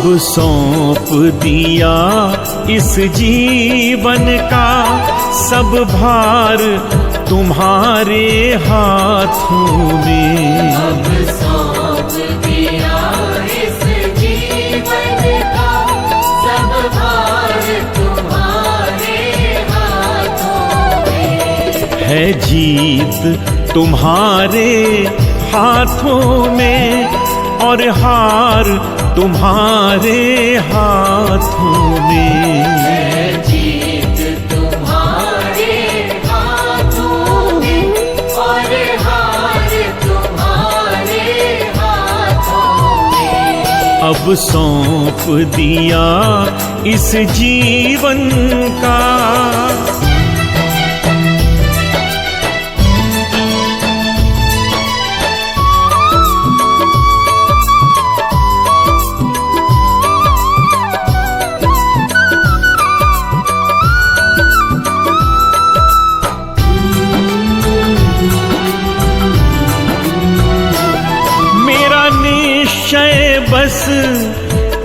अब सौंप दिया इस जीवन का सब भार तुम्हारे हाथों में। अब सौंप दिया इस जीवन का सब भार तुम्हारे हाथों में। है जीत तुम्हारे हाथों में और हार तुम्हारे हाथों में। है जीत तुम्हारे हाथों में और हार तुम्हारे हाथों में। अब सौंप दिया इस जीवन का। बस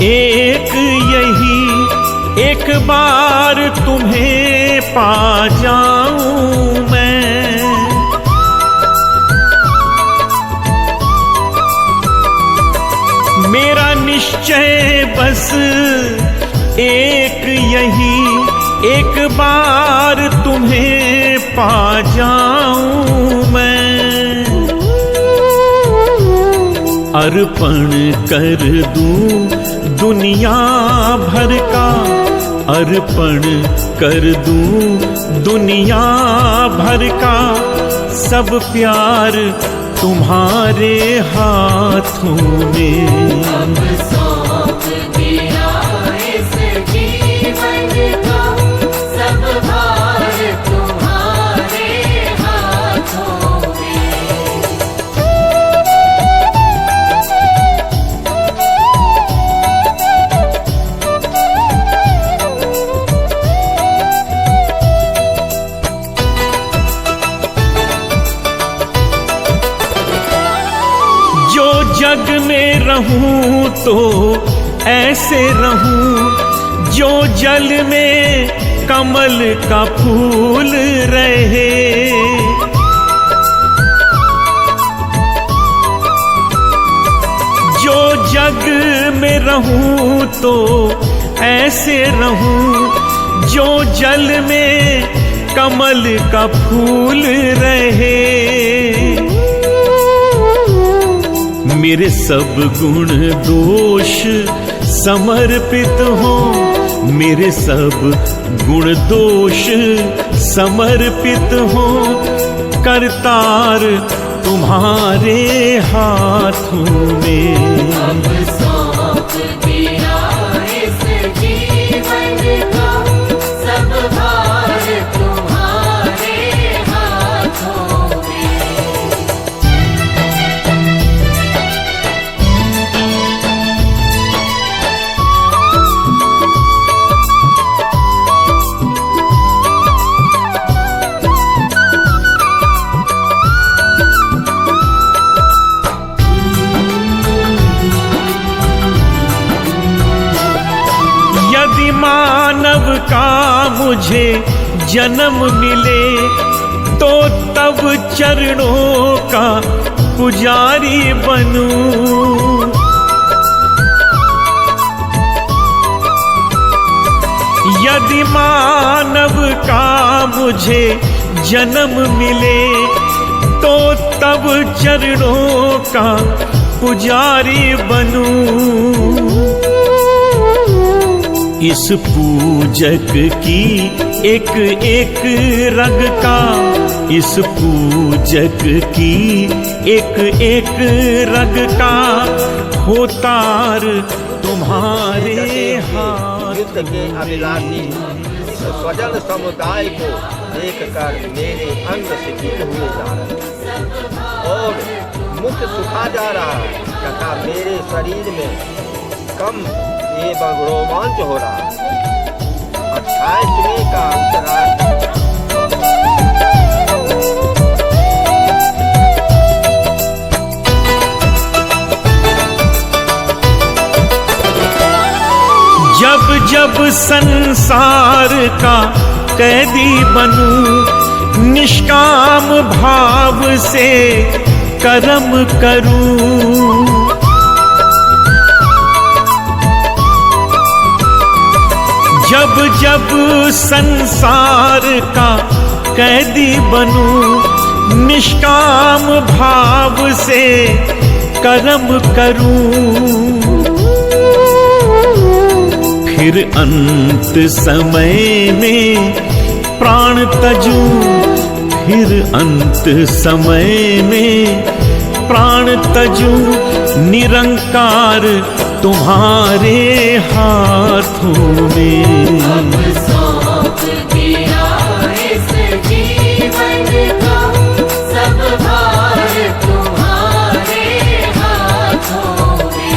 एक यही एक बार तुम्हें पा जाऊं मैं। मेरा निश्चय बस एक यही एक बार तुम्हें पा जाऊं मैं। अर्पण कर दूं दुनिया भर का, अर्पण कर दूं दुनिया भर का सब प्यार तुम्हारे हाथों में। अब सौंप दिया इस जीवन का सब भार तुम्हारे हाथों में। जग में रहूं तो ऐसे रहूं जो जल में कमल का फूल रहे। जो जग में रहूं तो ऐसे रहूं जो जल में कमल का फूल रहे। मेरे सब गुण दोष समर्पित हो, मेरे सब गुण दोष समर्पित हो, करतार तुम्हारे हाथों में। अब सौंप दिया इस जीवन का सब भार तुम्हारे हाथों में। मानव का मुझे जन्म मिले तो तब चरणों का पुजारी बनूं। यदि मानव का मुझे जन्म मिले तो तब चरणों का पुजारी बनूं। इस पूजक की एक एक रग का, इस पूजक की एक एक रग का होतार तुम्हारे हाथ के अभिलाषी इस स्वजन समुदाय को देखकर मेरे अंग शिथिल हुए जा रहे और मुख सुखा जा रहा है तथा मेरे शरीर में कम एवं रोमांच हो रहा है। 28वें का अंतराल जब संसार का कैदी बनूं, निष्काम भाव से कर्म करूं। जब जब संसार का कैदी बनूं, निष्काम भाव से कर्म करूं। फिर अंत समय में प्राण तजूं, फिर अंत समय में प्राण तजूं। निरंकार तुम्हारे हाथों में। अब सौंप दिया इस जीवन का सब भार तुम्हारे हाथों में।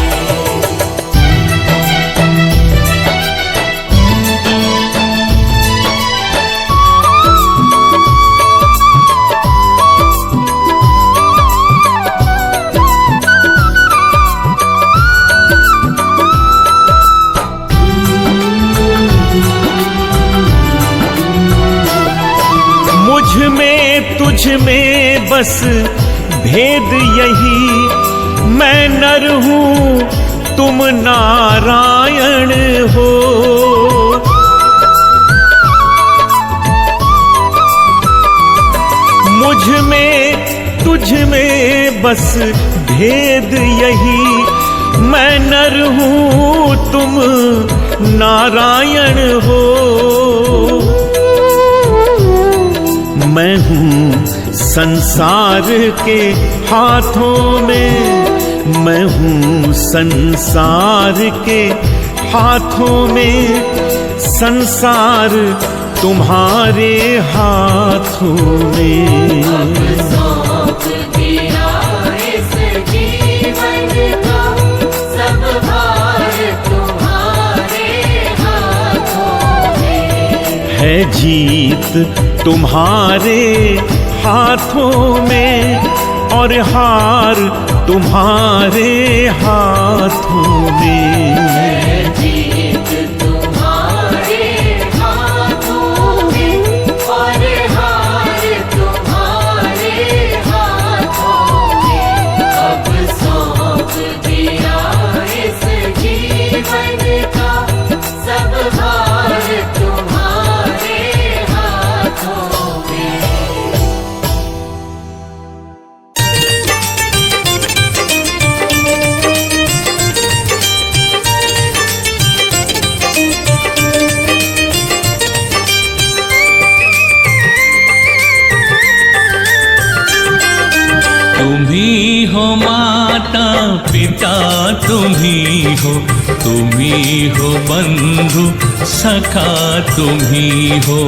मुझ में तुझ में बस भेद यही, मैं नर हूँ तुम नारायण हो। मुझ में तुझ में बस भेद यही, मैं नर हूँ तुम नारायण हो। मैं हूँ संसार के हाथों में, मैं हूँ संसार के हाथों में। संसार तुम्हारे हाथों में। अब सौंप दिया इस जीवन का सब भार तुम्हारे हाथों में। है जीत तुम्हारे हाथों में, और हार तुम्हारे हाथों में। जीत तुम्हारे हाथों में और हार तुम्हारे हाथों में। अब सौंप दिया इस जीवन का सब भार तुम्हारे हाथों में। तुम्ही हो माता पिता, तुम्ही हो बंधु सखा, तुम्ही हो।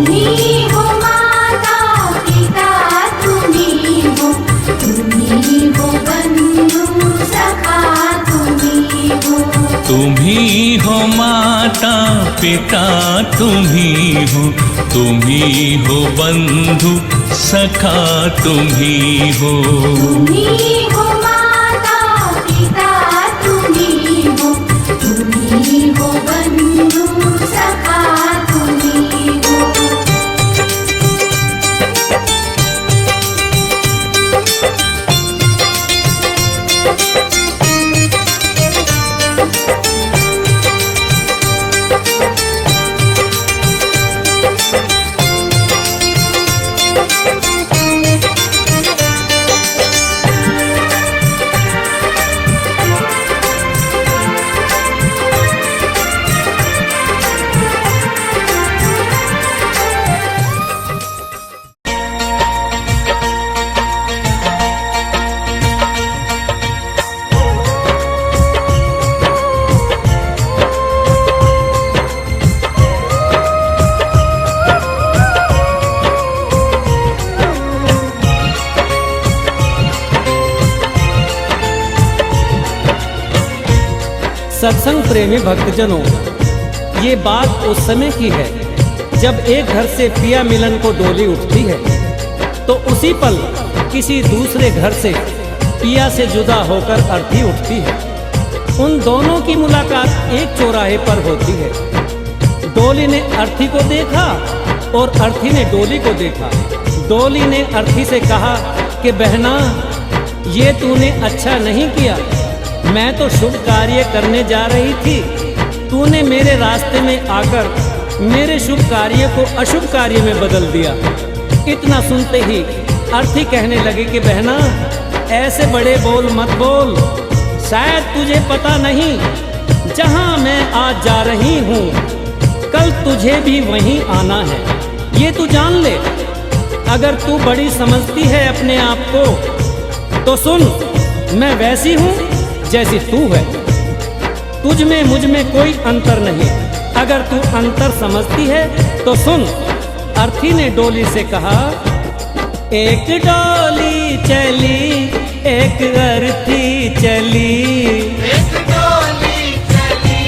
तुम्ही हो माता पिता, तुम्ही हो बंधु सखा, तुम्ही हो। तुम्ही हो माता पिता, तुम्ही हो बंधु सखा, तुम्ही हो। तुम्ही हो माता पिता, तुम्ही हो बंधु सखा, तुम्ही हो। सत्संग प्रेमी भक्तजनों, ये बात उस समय की है जब एक घर से पिया मिलन को डोली उठती है, तो उसी पल किसी दूसरे घर से पिया से जुदा होकर अर्थी उठती है। उन दोनों की मुलाकात एक चौराहे पर होती है। डोली ने अर्थी को देखा और अर्थी ने डोली को देखा। डोली ने अर्थी से कहा कि बहना, ये तूने अच्छा नहीं किया। मैं तो शुभ कार्य करने जा रही थी, तूने मेरे रास्ते में आकर मेरे शुभ कार्य को अशुभ कार्य में बदल दिया। इतना सुनते ही अर्थी कहने लगे कि बहना, ऐसे बड़े बोल मत बोल। शायद तुझे पता नहीं, जहां मैं आज जा रही हूँ कल तुझे भी वहीं आना है, ये तू जान ले। अगर तू बड़ी समझती है अपने आप को तो सुन, मैं वैसी हूँ जैसी तू है। तुझ में मुझ में कोई अंतर नहीं। अगर तू अंतर समझती है तो सुन। अर्थी ने डोली से कहा, एक डोली चली एक अर्थी चली, एक डोली चली,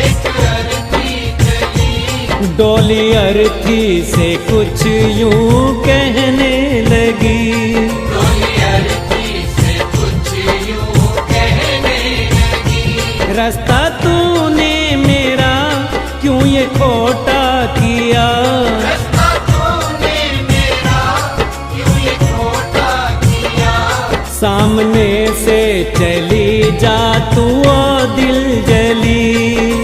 एक अर्थी चली। डोली अर्थी से कुछ यूं कहने लगी, डोली अर्थी से कुछ यूं कहने लगी। रास्ता तूने मेरा क्यों ये खोटा किया, रास्ता तूने मेरा क्यों ये खोटा किया। सामने से चली जा तू ओ दिल जली,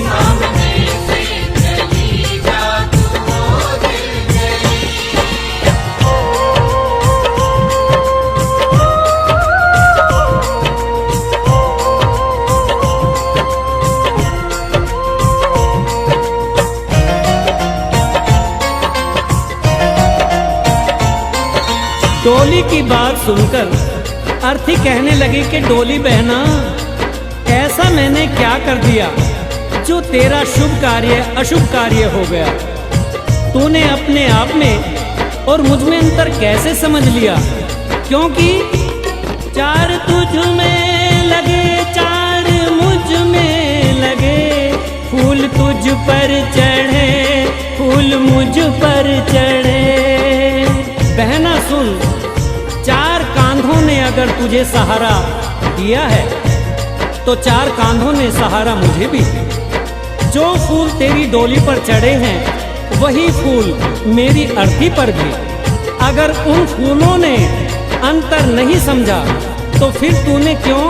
सामने से चली जा तू ओ दिल जली। डोली की बात सुनकर अर्थी कहने लगी कि डोली बहना, ऐसा मैंने क्या कर दिया जो तेरा शुभ कार्य अशुभ कार्य हो गया। तूने अपने आप में और मुझ में अंतर कैसे समझ लिया, क्योंकि चार तुझ में लगे चार मुझ में लगे, फूल तुझ पर चढ़े फूल मुझ पर चढ़े। बहना सुन, चार कांधों ने अगर तुझे सहारा दिया है तो चार कांधों ने सहारा मुझे भी। जो फूल तेरी डोली पर चढ़े हैं वही फूल मेरी अर्थी पर भी। अगर उन फूलों ने अंतर नहीं समझा तो फिर तूने क्यों।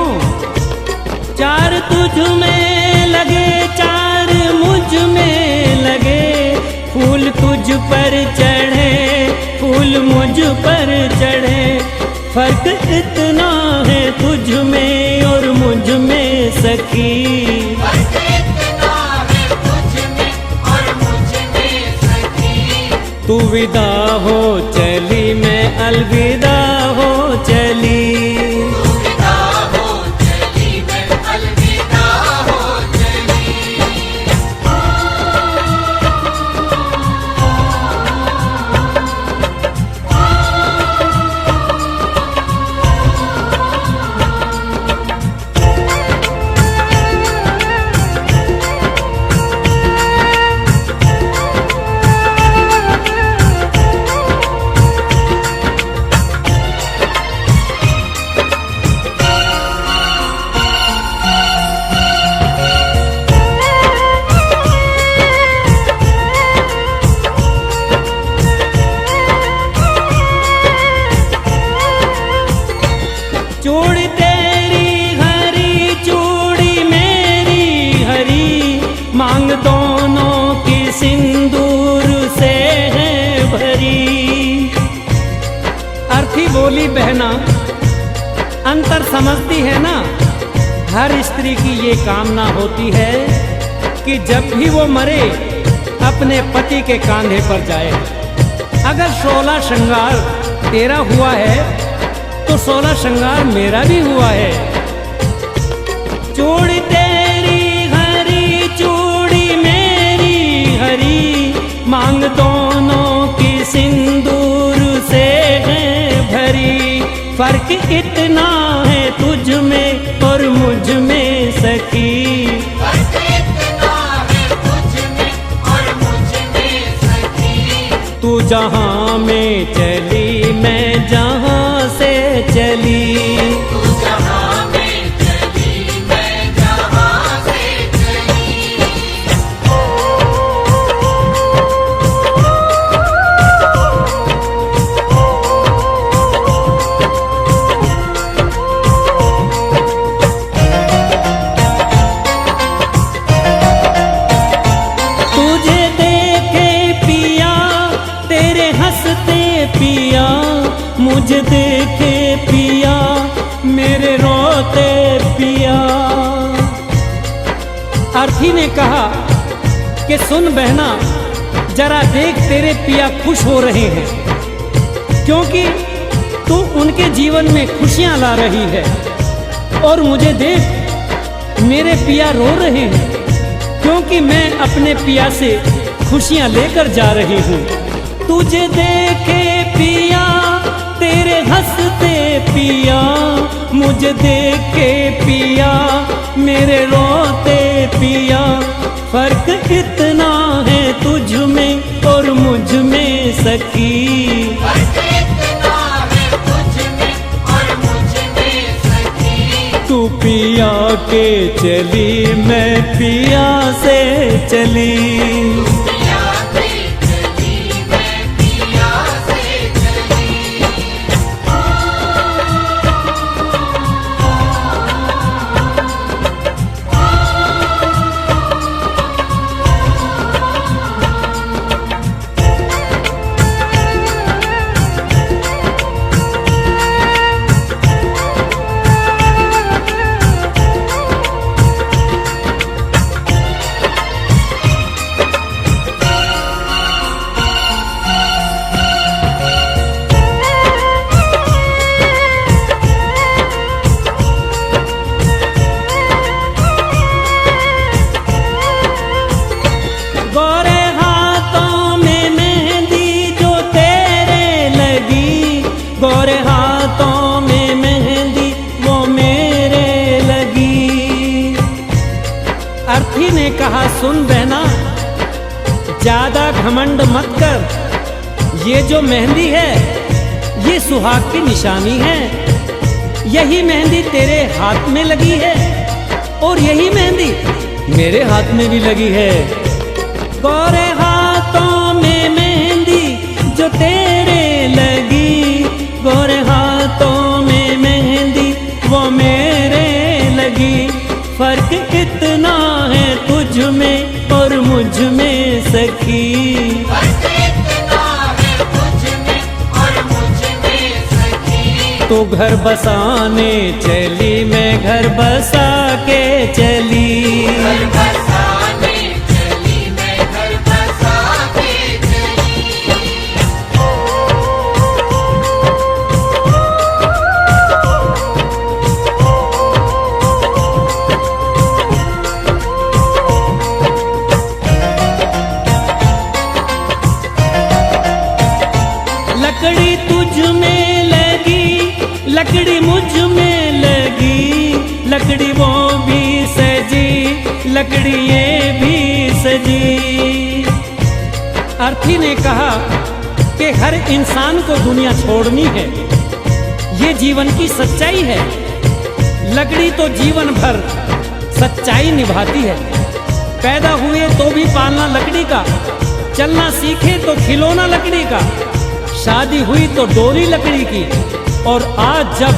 चार तुझ में लगे चार मुझ में लगे, फूल तुझ पर चढ़े फूल मुझ पर चढ़े। फर्क इतना है तुझ में और मुझ में सखी, फर्क इतना है तुझ में और मुझ में सखी। तू विदा हो चली मैं अलविदा हो चली। तू विदा हो चली मैं अलविदा हो चली। चूड़ी तेरी हरी चूड़ी मेरी हरी, मांग दोनों की सिंदूर से है भरी। अर्थी बोली बहना, अंतर समझती है ना, हर स्त्री की ये कामना होती है कि जब भी वो मरे अपने पति के कांधे पर जाए। अगर 16 श्रृंगार तेरा हुआ है तो 16 श्रृंगार मेरा भी हुआ है। चूड़ी तेरी हरी चूड़ी मेरी हरी, मांग दोनों की सिंदूर से है भरी। फर्क इतना है तुझ में और मुझ में सखी, फर्क इतना है तुझ में और मुझ में सखी। तू जहाँ में चली मैं जहाँ से चली। तू जहाँ में चली मैं जहाँ ने कहा कि सुन बहना, जरा देख तेरे पिया खुश हो रहे हैं, क्योंकि तू उनके जीवन में खुशियां ला रही है। और मुझे देख मेरे पिया रो रहे हैं, क्योंकि मैं अपने पिया से खुशियां लेकर जा रही हूँ। तुझे देखे पिया तेरे हंसते पिया, मुझे देखे पिया मेरे रोते पिया। फर्क इतना है तुझ में और मुझ में सखी, फर्क इतना है तुझ में और मुझ में सखी। तू पिया के चली मैं पिया से चली। पिया से चली मैं पिया से चली। गोरे हाथों में मेहंदी जो तेरे लगी, गोरे हाथों में मेहंदी वो मेरे लगी। अर्थी ने कहा सुन बहना, ज्यादा घमंड मत कर। ये जो मेहंदी है ये सुहाग की निशानी है। यही मेहंदी तेरे हाथ में लगी है और यही मेहंदी मेरे हाथ में भी लगी है। गोरे हाथों में मेहंदी जो तेरे लगी, गोरे हाथों में मेहंदी वो मेरे लगी। फर्क इतना है तुझ में और मुझ में सखी, फर्क इतना है तुझ में और मुझ में सखी। तो घर बसाने चली मैं घर बसा के चली। घर बसाने चली मैं घर बसा के चली। लकड़ी तुझ में लगी, लकड़ी मुझ में लगी, लकड़ी वो भी सजी, लकड़ी ये भी सजी। अर्थी ने कहा कि हर इंसान को दुनिया छोड़नी है, ये जीवन की सच्चाई है। लकड़ी तो जीवन भर सच्चाई निभाती है। पैदा हुए तो भी पालना लकड़ी का, चलना सीखे तो खिलौना लकड़ी का, शादी हुई तो डोली लकड़ी की, और आज जब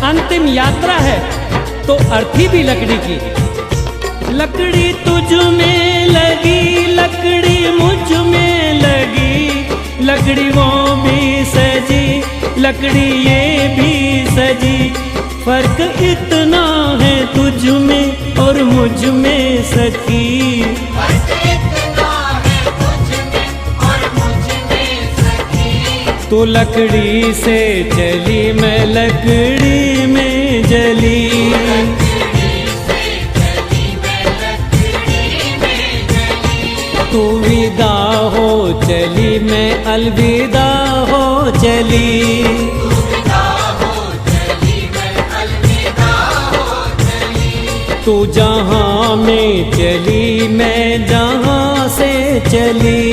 अंतिम यात्रा है तो अर्थी भी लकड़ी की। लकड़ी तुझ में लगी, लकड़ी मुझ में लगी, लकड़ी वो भी सजी, लकड़ी ये भी सजी। फर्क इतना है तुझ में और मुझ में सखी, फर्क इतना है तुझ में और मुझ में सखी। तू लकड़ी से चली मैं लकड़ी में जली। लकड़ी से चली मैं लकड़ी में जली। तू विदा हो चली मैं अलविदा हो चली। विदा हो चली मैं अलविदा हो चली। तू जहाँ में चली मैं जहाँ से चली।